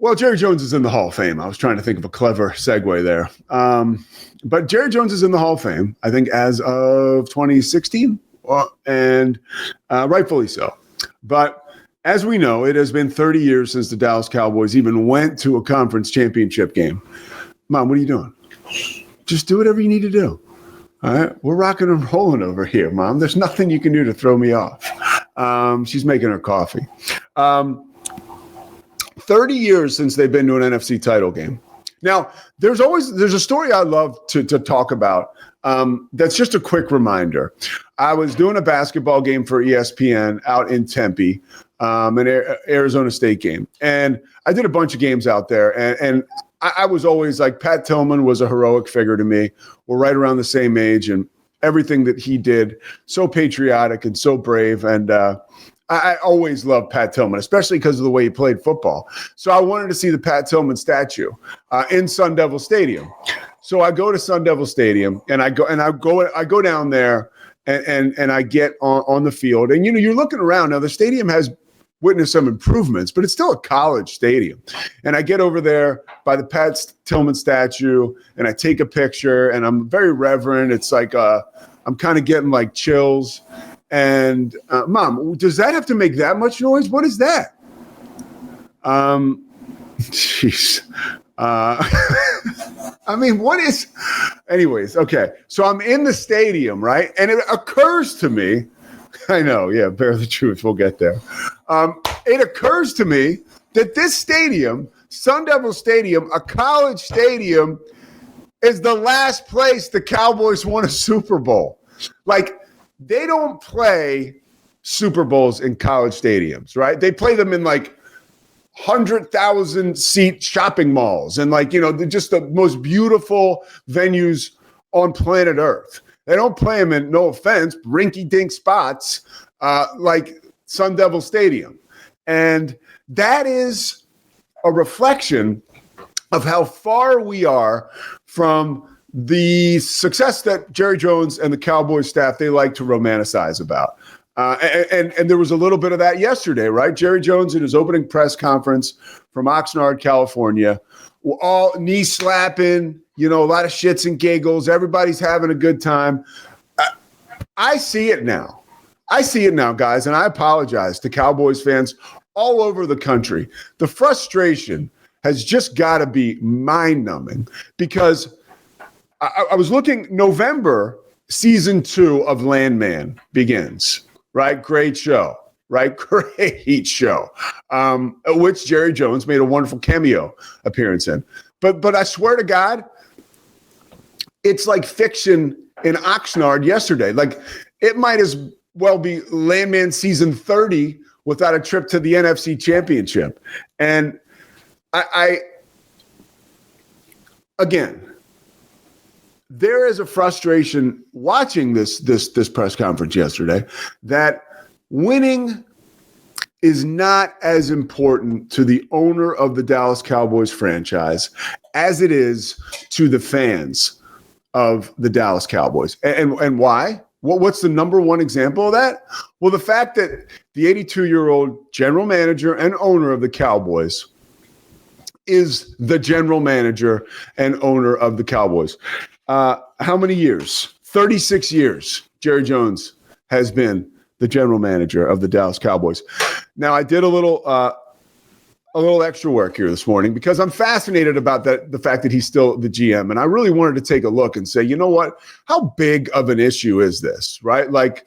Well, Jerry Jones is in the Hall of Fame. I was trying to think of a clever segue there. But Jerry Jones is in the Hall of Fame, I think, as of 2016, and rightfully so. But as we know, it has been 30 years since the Dallas Cowboys even went to a conference championship game. Mom, what are you doing? Just do whatever you need to do. All right? We're rocking and rolling over here, Mom. There's nothing you can do to throw me off. She's making her coffee. 30 years since they've been to an NFC title game. Now, there's a story I love to talk about that's just a quick reminder. I was doing a basketball game for ESPN out in Tempe, an Arizona State game. And I did a bunch of games out there. And I was always like, Pat Tillman was a heroic figure to me. We're right around the same age. And everything that he did, so patriotic and so brave. And I always loved Pat Tillman, especially because of the way he played football. So I wanted to see the Pat Tillman statue in Sun Devil Stadium. So I go to Sun Devil Stadium and I go down there and I get on the field. And you're looking around now. The stadium has witnessed some improvements, but it's still a college stadium. And I get over there by the Pat Tillman statue and I take a picture. And I'm very reverent. It's like I'm kind of getting like chills. And Mom, does that have to make that much noise? What is that? Jeez. I mean, what is? Anyways, okay. So I'm in the stadium, right? And it occurs to me. I know, yeah. Bear the truth. We'll get there. It occurs to me that this stadium, Sun Devil Stadium, a college stadium, is the last place the Cowboys won a Super Bowl. Like. They don't play Super Bowls in college stadiums, right? They play them in like 100,000 seat shopping malls and like, they're just the most beautiful venues on planet Earth. They don't play them in, no offense, rinky-dink spots like Sun Devil Stadium. And that is a reflection of how far we are from the success that Jerry Jones and the Cowboys staff, they like to romanticize about. And there was a little bit of that yesterday, right? Jerry Jones in his opening press conference from Oxnard, California, all knee slapping, a lot of shits and giggles. Everybody's having a good time. I see it now. Guys, and I apologize to Cowboys fans all over the country. The frustration has just got to be mind-numbing because I was looking, November, season 2 of Landman begins, right? Great show, right? Great show, which Jerry Jones made a wonderful cameo appearance in. But I swear to God, it's like fiction in Oxnard yesterday. Like it might as well be Landman season 30 without a trip to the NFC Championship. And I again, there is a frustration watching this press conference yesterday that winning is not as important to the owner of the Dallas Cowboys franchise as it is to the fans of the Dallas Cowboys. And why? What's the number one example of that? Well, the fact that the 82-year-old general manager and owner of the Cowboys is the general manager and owner of the Cowboys. How many years? 36 years Jerry Jones has been the general manager of the Dallas Cowboys. Now, I did a little extra work here this morning because I'm fascinated about the fact that he's still the GM. And I really wanted to take a look and say, you know what? How big of an issue is this, right? Like,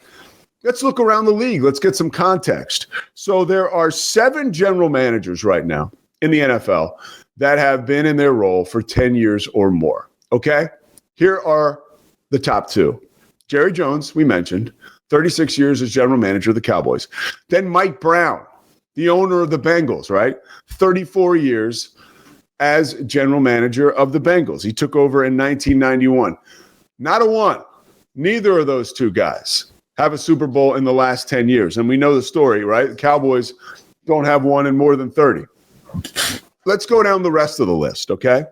let's look around the league. Let's get some context. So there are 7 general managers right now in the NFL that have been in their role for 10 years or more. Okay? Here are the top 2. Jerry Jones, we mentioned, 36 years as general manager of the Cowboys. Then Mike Brown, the owner of the Bengals, right? 34 years as general manager of the Bengals. He took over in 1991. Not a one. Neither of those 2 guys have a Super Bowl in the last 10 years. And we know the story, right? The Cowboys don't have one in more than 30. Let's go down the rest of the list, okay?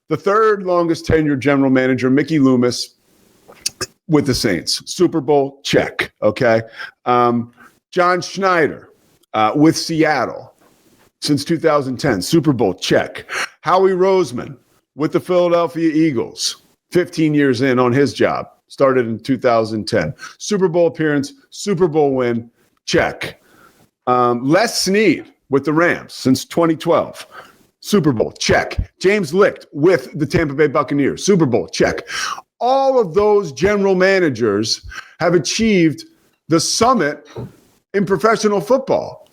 The third longest tenured general manager, Mickey Loomis, with the Saints. Super Bowl, check, okay? John Schneider with Seattle. since 2010. Super Bowl, check. Howie Roseman with the Philadelphia Eagles, 15 years in on his job, started in 2010. Super Bowl appearance, Super Bowl win, check. Les Snead with the Rams since 2012. Super Bowl, check. James Licht with the Tampa Bay Buccaneers, Super Bowl, check. All of those general managers have achieved the summit in professional football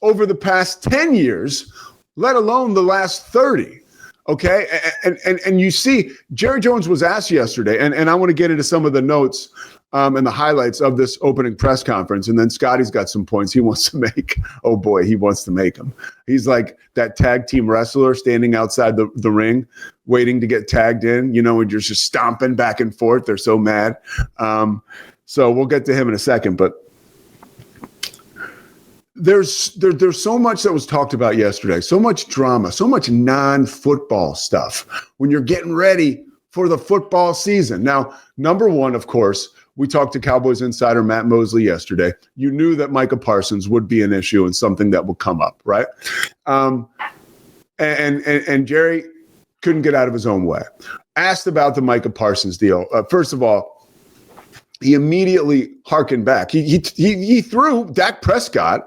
over the past 10 years, let alone the last 30. Okay. And you see, Jerry Jones was asked yesterday, and I want to get into some of the notes and the highlights of this opening press conference. And then Scotty's got some points he wants to make. Oh boy, he wants to make them. He's like that tag team wrestler standing outside the ring, waiting to get tagged in, and you're just stomping back and forth. They're so mad. So we'll get to him in a second, but there's so much that was talked about yesterday, so much drama, so much non-football stuff when you're getting ready for the football season. Now, number one, of course, we talked to Cowboys insider Matt Mosley yesterday. You knew that Micah Parsons would be an issue and something that would come up, right? And Jerry couldn't get out of his own way. Asked about the Micah Parsons deal. First of all, he immediately harkened back. He threw Dak Prescott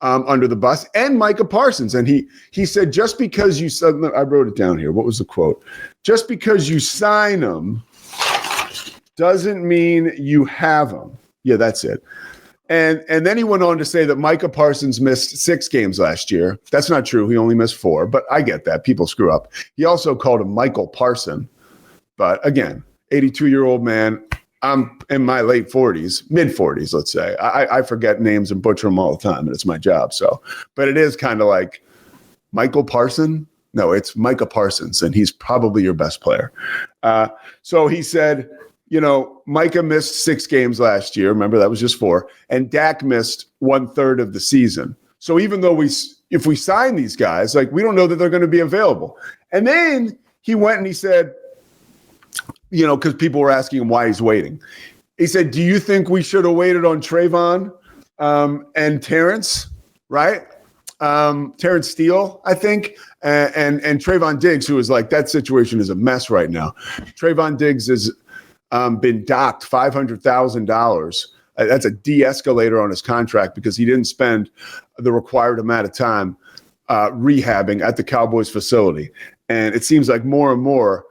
under the bus and Micah Parsons. And he said, just because you said, I wrote it down here. What was the quote? Just because you sign them doesn't mean you have them. Yeah, that's it. And then he went on to say that Micah Parsons missed 6 games last year. That's not true. He only missed 4, but I get that. People screw up. He also called him Michael Parson. But again, 82-year-old man. I'm in my late 40s, mid 40s, let's say. I forget names and butcher them all the time, and it's my job. So, but it is kind of like Michael Parson. No, it's Micah Parsons, and he's probably your best player. So he said, Micah missed 6 games last year. Remember, that was just 4. And Dak missed 1/3 of the season. So even though if we sign these guys, we don't know that they're going to be available. And then he went and he said, because people were asking him why he's waiting. He said, do you think we should have waited on Trayvon and Terrence, right? Terrence Steele, I think, and Trayvon Diggs, who is that situation is a mess right now. Trayvon Diggs has been docked $500,000. That's a de-escalator on his contract because he didn't spend the required amount of time rehabbing at the Cowboys facility. And it seems like more and more,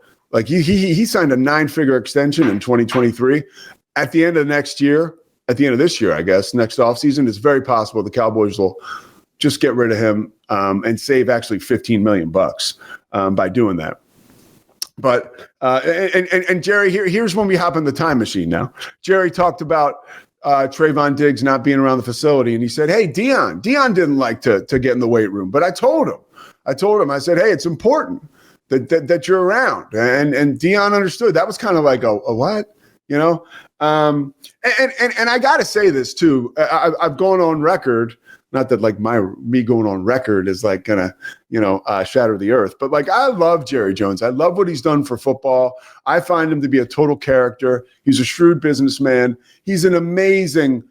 he signed a 9-figure extension in 2023. At the end of this year, I guess, next offseason, it's very possible the Cowboys will just get rid of him and save actually $15 million by doing that. But and Jerry, here's when we hop in the time machine now. Jerry talked about Trayvon Diggs not being around the facility, and he said, hey, Dion didn't like to get in the weight room, but I told him, I said, hey, it's important that you're around. And Dion understood. That was kind of like a what? And I got to say this too. I've gone on record, not that me going on record is gonna, shatter the earth, but I love Jerry Jones. I love what he's done for football. I find him to be a total character. He's a shrewd businessman. He's an amazing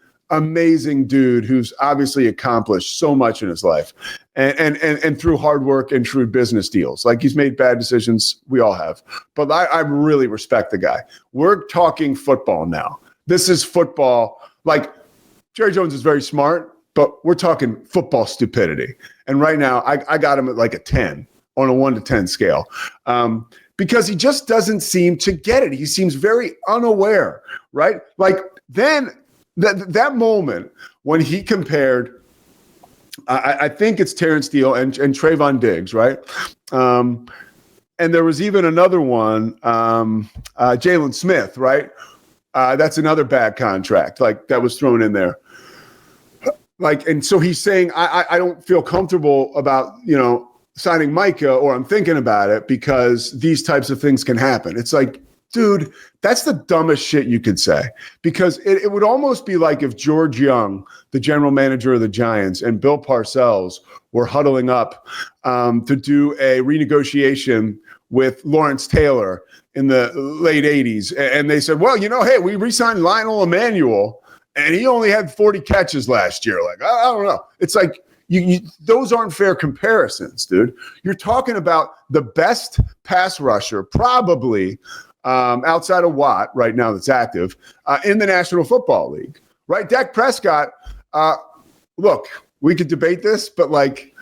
dude who's obviously accomplished so much in his life and through hard work and shrewd business deals. He's made bad decisions. We all have, but I really respect the guy. We're talking football now. This is football. Jerry Jones is very smart, but we're talking football stupidity. And right now I got him at a 10 on a 1 to 10 scale because he just doesn't seem to get it. He seems very unaware, right? Then that moment when he compared, I think it's Terrence Steele and Trayvon Diggs, right? And there was even another one, Jalen Smith, right? That's another bad contract, that was thrown in there. And so he's saying, I don't feel comfortable about, signing Micah, or I'm thinking about it because these types of things can happen. It's dude, that's the dumbest shit you could say, because it would almost be like if George Young, the general manager of the Giants, and Bill Parcells were huddling up to do a renegotiation with Lawrence Taylor in the late 80s. And they said, well, hey, we re-signed Lionel Emmanuel and he only had 40 catches last year. I don't know. It's those aren't fair comparisons, dude. You're talking about the best pass rusher, probably outside of Watt right now that's active in the National Football League, right? Dak Prescott, look, we could debate this, but like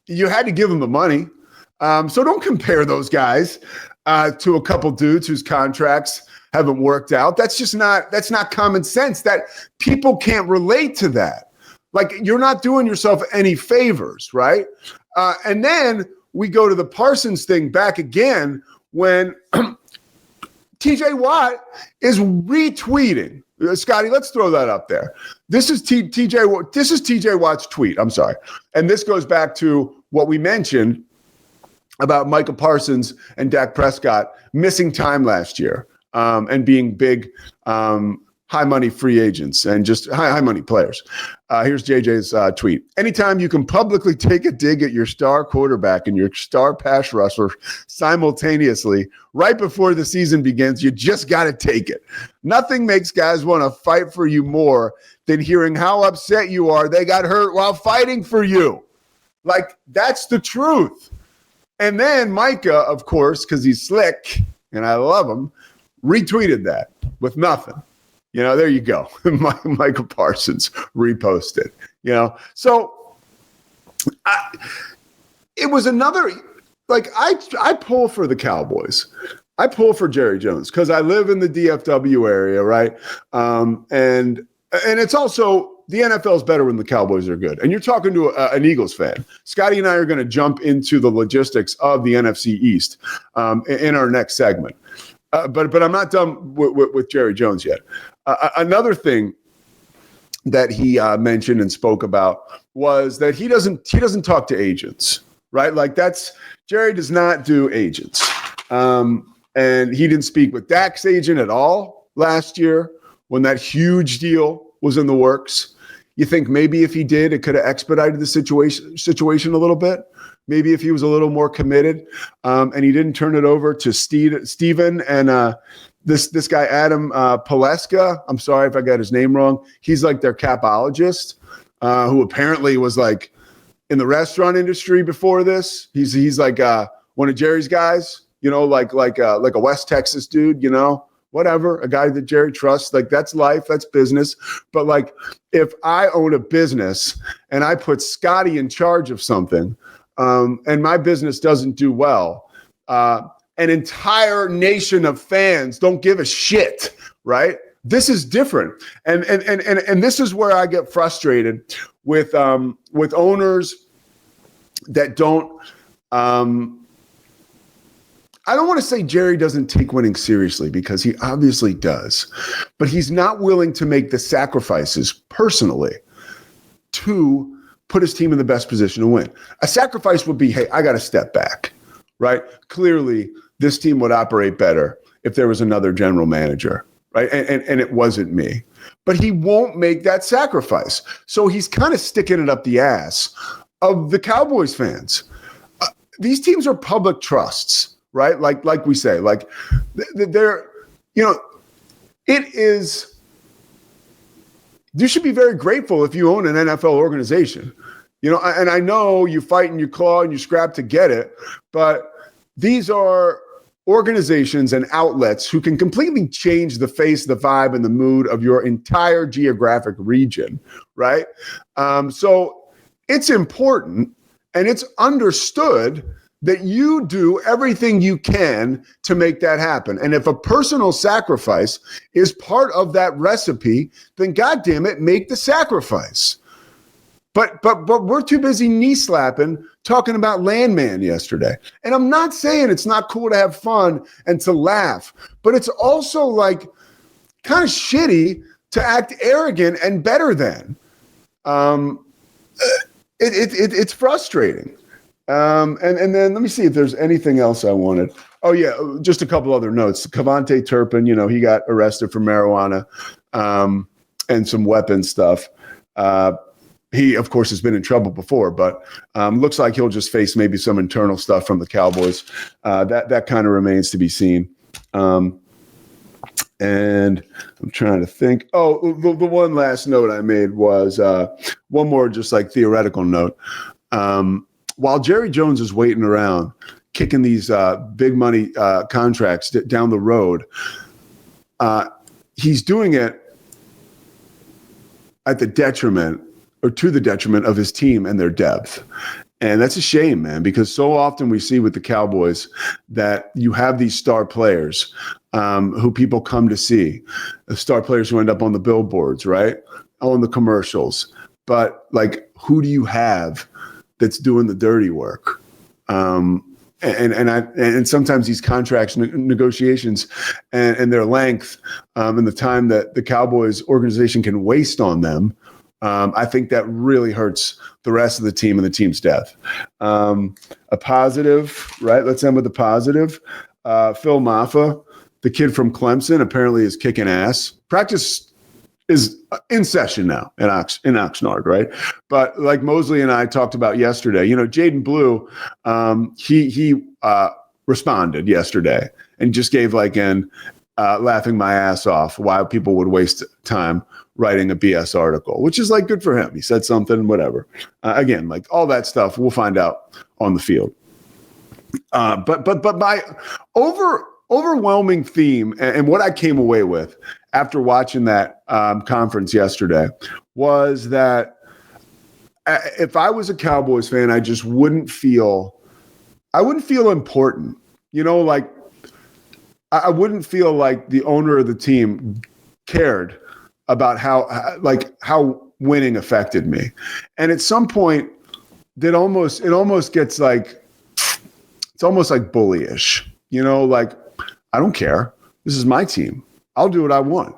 you had to give him the money. So don't compare those guys to a couple dudes whose contracts haven't worked out. That's not common sense. That people can't relate to that. Like you're not doing yourself any favors, right? And then we go to the Parsons thing back again when TJ Watt is retweeting. Scotty, let's throw that up there. This is TJ Watt's tweet. I'm sorry. And this goes back to what we mentioned about Micah Parsons and Dak Prescott missing time last year and being big high money free agents and just high money players. Here's JJ's tweet. Anytime you can publicly take a dig at your star quarterback and your star pass rusher simultaneously right before the season begins, you just got to take it. Nothing makes guys want to fight for you more than hearing how upset you are they got hurt while fighting for you. Like, that's the truth. And then Micah, of course, because he's slick and I love him, retweeted that with nothing. You know, there you go. Michael Parsons reposted, you know. So it was another, like, I pull for the Cowboys. I pull for Jerry Jones because I live in the DFW area, right? And it's also, the NFL is better when the Cowboys are good. And you're talking to an Eagles fan. Scotty and I are going to jump into the logistics of the NFC East in our next segment. But I'm not done with Jerry Jones yet. Another thing that he mentioned and spoke about was that he doesn't talk to agents, right? Like Jerry does not do agents. And he didn't speak with Dak's agent at all last year when that huge deal was in the works. You think maybe if he did, it could have expedited the situation a little bit. Maybe if he was a little more committed and he didn't turn it over to Steven and this guy, Adam Paleska. I'm sorry if I got his name wrong. He's like their capologist who apparently was like in the restaurant industry before this. He's like one of Jerry's guys, you know, like a West Texas dude, you know, whatever, a guy that Jerry trusts. Like, that's life, that's business. But like, if I own a business and I put Scotty in charge of something and my business doesn't do well, an entire nation of fans don't give a shit, right? This is different. And this is where I get frustrated with owners that don't I don't want to say Jerry doesn't take winning seriously, because he obviously does, but he's not willing to make the sacrifices personally to put his team in the best position to win. A sacrifice would be, hey, I got to step back, right? Clearly, this team would operate better if there was another general manager, right? And it wasn't me. But he won't make that sacrifice. So he's kind of sticking it up the ass of the Cowboys fans. These teams are public trusts, right? Like we say, like they're, you know, it is, you should be very grateful if you own an NFL organization, you know, and I know you fight and you claw and you scrap to get it, but these are organizations and outlets who can completely change the face, the vibe, and the mood of your entire geographic region, right? So it's important and it's understood that you do everything you can to make that happen. And if a personal sacrifice is part of that recipe, then goddamn it, make the sacrifice. But we're too busy knee slapping talking about Landman yesterday. And I'm not saying it's not cool to have fun and to laugh, but it's also like kind of shitty to act arrogant and better than. It's frustrating. And then let me see if there's anything else I wanted. Oh yeah, just a couple other notes. Cavante Turpin, you know, he got arrested for marijuana and some weapon stuff. He, of course, has been in trouble before, but looks like he'll just face maybe some internal stuff from the Cowboys. That kind of remains to be seen. And And I'm trying to think. Oh, the one last note I made was one more just like theoretical note. While Jerry Jones is waiting around, kicking these big money contracts down the road, he's doing it at the detriment or to the detriment of his team and their depth. And that's a shame, man, because so often we see with the Cowboys that you have these star players who people come to see, the star players who end up on the billboards, right? On the commercials. But like, who do you have that's doing the dirty work? And sometimes these contracts negotiations and their length and the time that the Cowboys organization can waste on them, I think that really hurts the rest of the team and the team's depth. A positive, right? Let's end with a positive. Phil Maffa, the kid from Clemson, apparently is kicking ass. Practice is in session now in Oxnard, right? But like Mosley and I talked about yesterday, Jaden Blue, he responded yesterday and just gave like laughing my ass off why people would waste time writing a BS article, which is like good for him. He said something, whatever. Again, like all that stuff, we'll find out on the field. But my overwhelming theme and what I came away with after watching that conference yesterday was that if I was a Cowboys fan, I just wouldn't feel important. Like I wouldn't feel like the owner of the team cared about how winning affected me. And at some point, it almost gets like, it's almost like bullyish, like, I don't care. This is my team. I'll do what I want.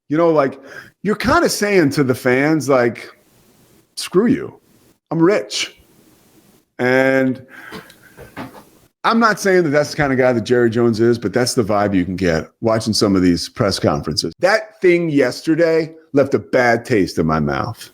Like you're kind of saying to the fans, like, screw you. I'm rich. And I'm not saying that that's the kind of guy that Jerry Jones is, but that's the vibe you can get watching some of these press conferences. That thing yesterday left a bad taste in my mouth.